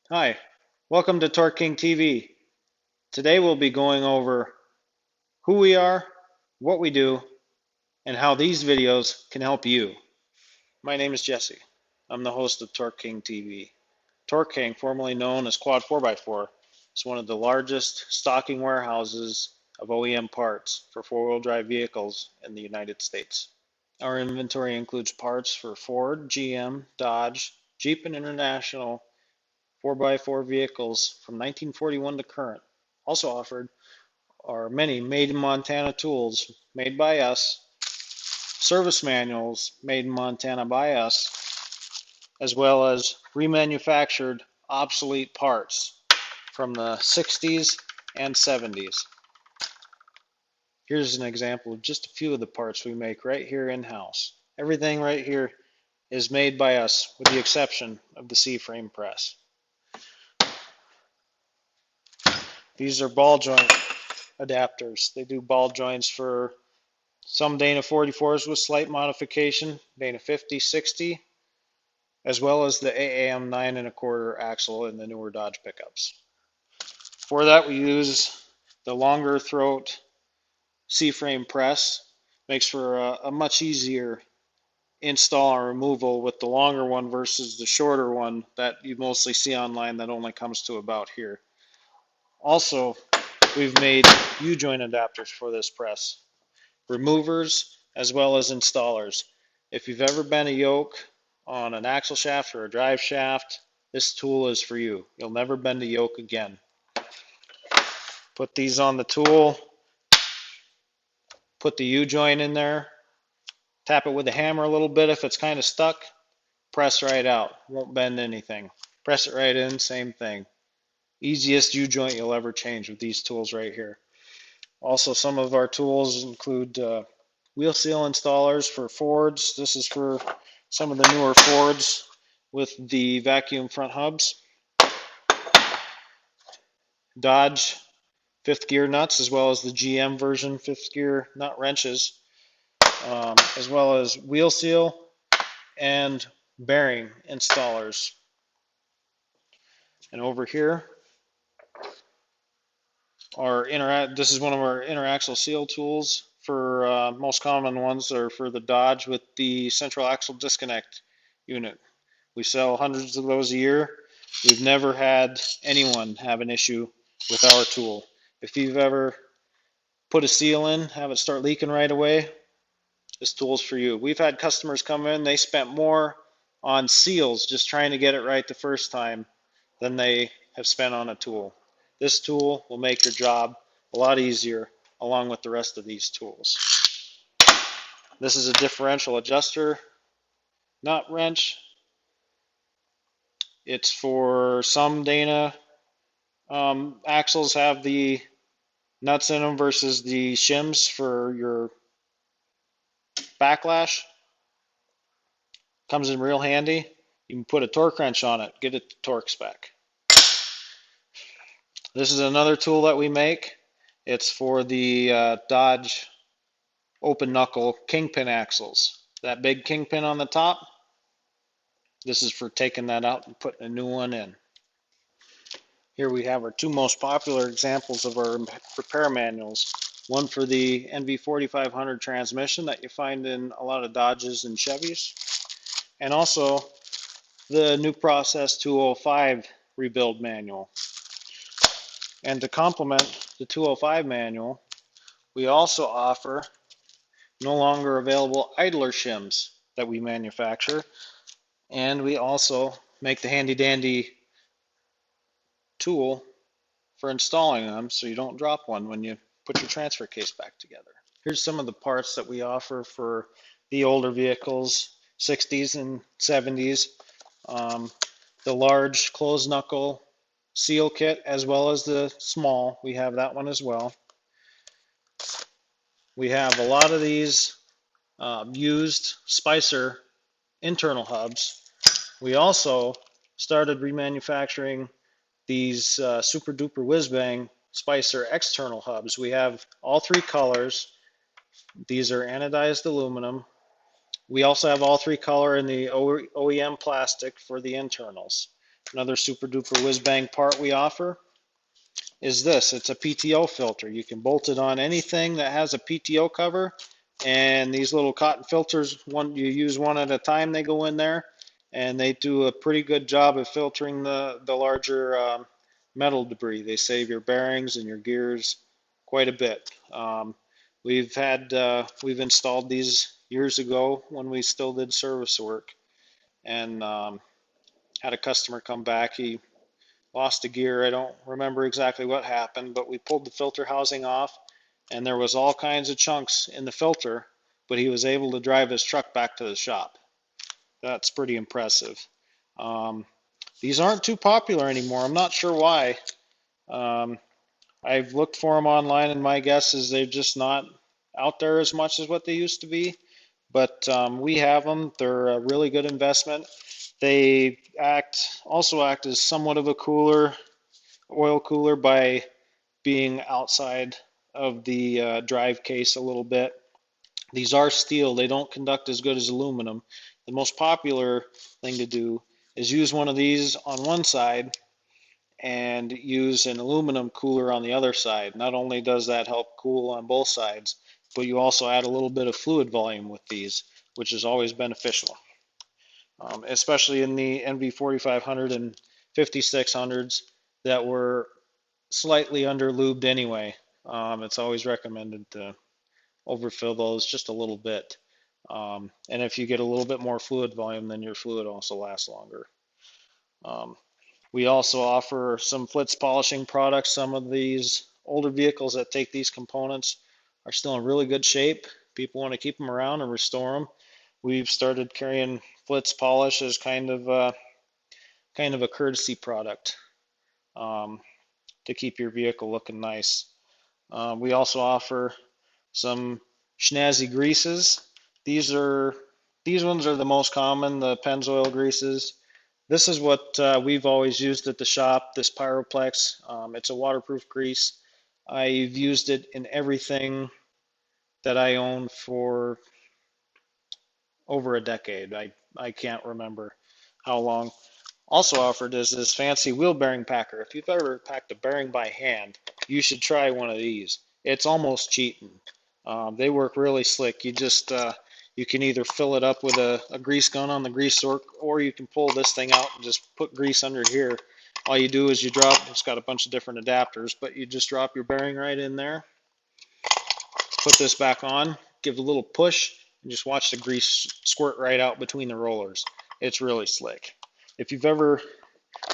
Hi, welcome to Tor King TV. Today we'll be going over who we are, what we do, and how these videos can help you. My name is Jesse. I'm the host of Tor King TV. Tor King, formerly known as Quad 4x4, is one of the largest stocking warehouses of OEM parts for four-wheel drive vehicles in the United States. Our inventory includes parts for Ford, GM, Dodge, Jeep, and International 4x4 vehicles from 1941 to current. Also offered are many made in Montana tools made by us, service manuals made in Montana by us, as well as remanufactured obsolete parts from the 60s and 70s. Here's an example of just a few of the parts we make right here in-house. Everything right here is made by us with the exception of the C-frame press. These are ball joint adapters. They do ball joints for some Dana 44s with slight modification, Dana 50, 60, as well as the AAM 9 1/4 axle in the newer Dodge pickups. For that, we use the longer throat C-frame press. Makes for a much easier install and removal with the longer one versus the shorter one that you mostly see online that only comes to about here. Also, we've made U-joint adapters for this press, removers as well as installers. If you've ever bent a yoke on an axle shaft or a drive shaft, this tool is for you. You'll never bend a yoke again. Put these on the tool, put the U-joint in there, tap it with a hammer a little bit if it's kind of stuck, press right out, won't bend anything. Press it right in, same thing. Easiest U-joint you'll ever change with these tools right here. Also, some of our tools include wheel seal installers for Fords. This is for some of the newer Fords with the vacuum front hubs. Dodge fifth gear nuts, as well as the GM version fifth gear nut wrenches, as well as wheel seal and bearing installers. And over here, this is one of our interaxle seal tools. For most common ones are for the Dodge with the central axle disconnect unit. We sell hundreds of those a year. We've never had anyone have an issue with our tool. If you've ever put a seal in, have it start leaking right away, this tool's for you. We've had customers come in, they spent more on seals just trying to get it right the first time than they have spent on a tool. This tool will make your job a lot easier along with the rest of these tools. This is a differential adjuster nut wrench. It's for some Dana axles have the nuts in them versus the shims for your backlash. Comes in real handy. You can put a torque wrench on it, get it to torque spec. This is another tool that we make. It's for the Dodge open knuckle kingpin axles. That big kingpin on the top, this is for taking that out and putting a new one in. Here we have our two most popular examples of our repair manuals. One for the NV4500 transmission that you find in a lot of Dodges and Chevys, and also the New Process 205 rebuild manual. And to complement the 205 manual, we also offer no longer available idler shims that we manufacture, and we also make the handy dandy tool for installing them so you don't drop one when you put your transfer case back together. Here's some of the parts that we offer for the older vehicles, 60s and 70s. The large closed knuckle seal kit as well as the small, we have that one as well. We have a lot of these used Spicer internal hubs. We also started remanufacturing these super duper whiz bang Spicer external hubs. We have all three colors. These are anodized aluminum. We also have all three color in the OEM plastic for the internals. Another super duper whiz bang part we offer is this. It's a PTO filter. You can bolt it on anything that has a PTO cover, and these little cotton filters, you use one at a time, they go in there, and they do a pretty good job of filtering the larger metal debris. They save your bearings and your gears quite a bit. We've installed these years ago when we still did service work, and had a customer come back. He lost a gear. I don't remember exactly what happened, but we pulled the filter housing off, and there was all kinds of chunks in the filter, but he was able to drive his truck back to the shop. That's pretty impressive. Um, these aren't too popular anymore. I'm not sure why. Um, I've looked for them online, and my guess is they're just not out there as much as what they used to be. But we have them. They're a really good investment. They also act as somewhat of a oil cooler by being outside of the drive case a little bit. These are steel. They don't conduct as good as aluminum. The most popular thing to do is use one of these on one side and use an aluminum cooler on the other side. Not only does that help cool on both sides, but you also add a little bit of fluid volume with these, which is always beneficial, especially in the NV4500 and 5600s that were slightly under lubed anyway. It's always recommended to overfill those just a little bit. And if you get a little bit more fluid volume, then your fluid also lasts longer. We also offer some flitz polishing products. Some of these older vehicles that take these components are still in really good shape. People want to keep them around and restore them. We've started carrying flitz polish as kind of a courtesy product, to keep your vehicle looking nice. We also offer some snazzy greases. These ones are the most common, the Pennzoil greases. This is what we've always used at the shop, this Pyroplex. It's a waterproof grease. I've used it in everything that I own for over a decade. I can't remember how long. Also offered is this fancy wheel bearing packer. If you've ever packed a bearing by hand, you should try one of these. It's almost cheating. They work really slick. You can either fill it up with a grease gun on the grease fork, or you can pull this thing out and just put grease under here. All you do is it's got a bunch of different adapters, but you just drop your bearing right in there, put this back on, give a little push, and just watch the grease squirt right out between the rollers. It's really slick. If you've ever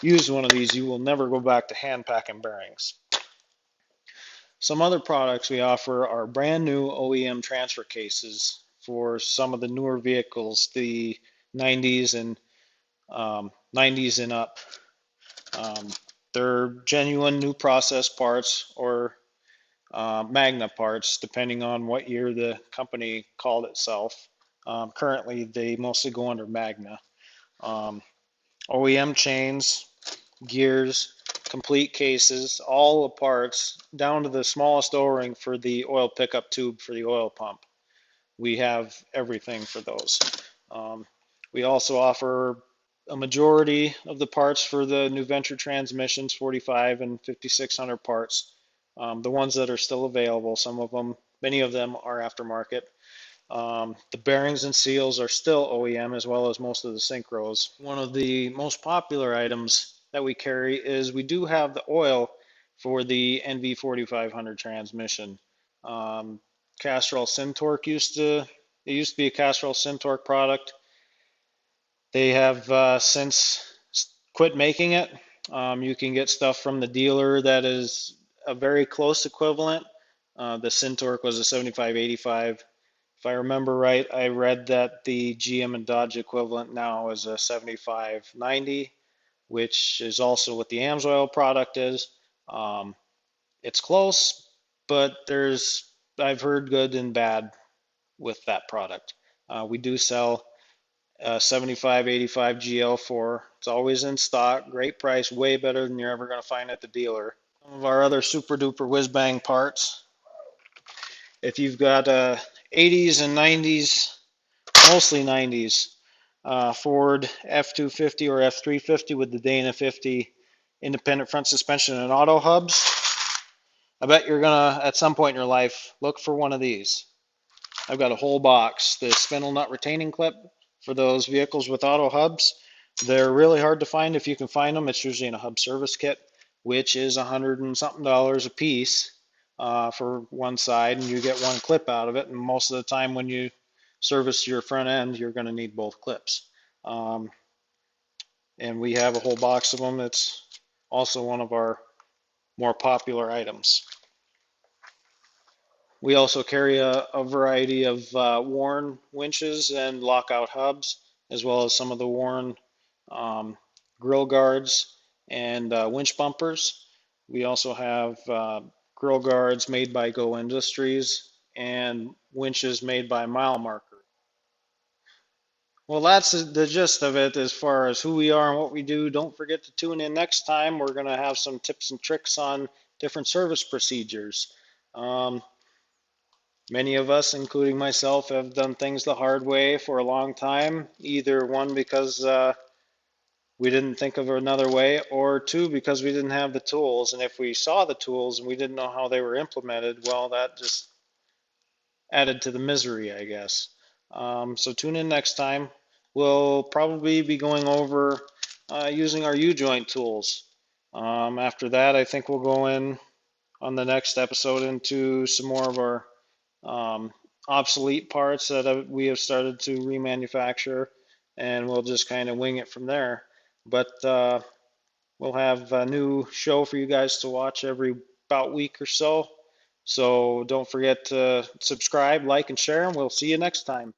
used one of these, you will never go back to hand packing bearings. Some other products we offer are brand new OEM transfer cases for some of the newer vehicles, the 90s and 90s and up. They're genuine new process parts or Magna parts, depending on what year the company called itself. Currently, they mostly go under Magna. OEM chains, gears, complete cases, all the parts, down to the smallest O-ring for the oil pickup tube for the oil pump. We have everything for those. We also offer a majority of the parts for the new Venture transmissions, 45 and 5600 parts. The ones that are still available, many of them are aftermarket. The bearings and seals are still OEM, as well as most of the synchros. One of the most popular items that we carry is we do have the oil for the NV4500 transmission. Castrol Syntorq used to be a Castrol Syntorq product. They have since quit making it. You can get stuff from the dealer that is a very close equivalent. The Syntorq was a 7585. If I remember right, I read that the GM and Dodge equivalent now is a 7590, which is also what the AMSOIL product is. It's close, but I've heard good and bad with that product. We do sell 7585 GL4. It's always in stock, great price, way better than you're ever going to find at the dealer. Some of our other super duper whiz bang parts. If you've got 80s and 90s, mostly 90s Ford F250 or F350 with the Dana 50 independent front suspension and auto hubs. I bet you're gonna, at some point in your life, look for one of these. I've got a whole box. The spindle nut retaining clip for those vehicles with auto hubs. They're really hard to find. If you can find them, it's usually in a hub service kit, which is $100 and something a piece for one side, and you get one clip out of it. And most of the time when you service your front end, you're going to need both clips. Um, and we have a whole box of them. It's also one of our more popular items. We also carry a variety of worn winches and lockout hubs, as well as some of the worn grill guards and winch bumpers. We also have grill guards made by Go Industries and winches made by Mile Marker. Well, that's the gist of it as far as who we are and what we do. Don't forget to tune in next time. We're going to have some tips and tricks on different service procedures. Um, Many of us, including myself, have done things the hard way for a long time. Either one, because we didn't think of another way, or two, because we didn't have the tools. And if we saw the tools and we didn't know how they were implemented, well, that just added to the misery, I guess. So tune in next time. We'll probably be going over using our U-joint tools. After that, I think we'll go in on the next episode into some more of our obsolete parts that we have started to remanufacture, and we'll just kind of wing it from there. But we'll have a new show for you guys to watch every about week or so. So don't forget to subscribe, like, and share, and we'll see you next time.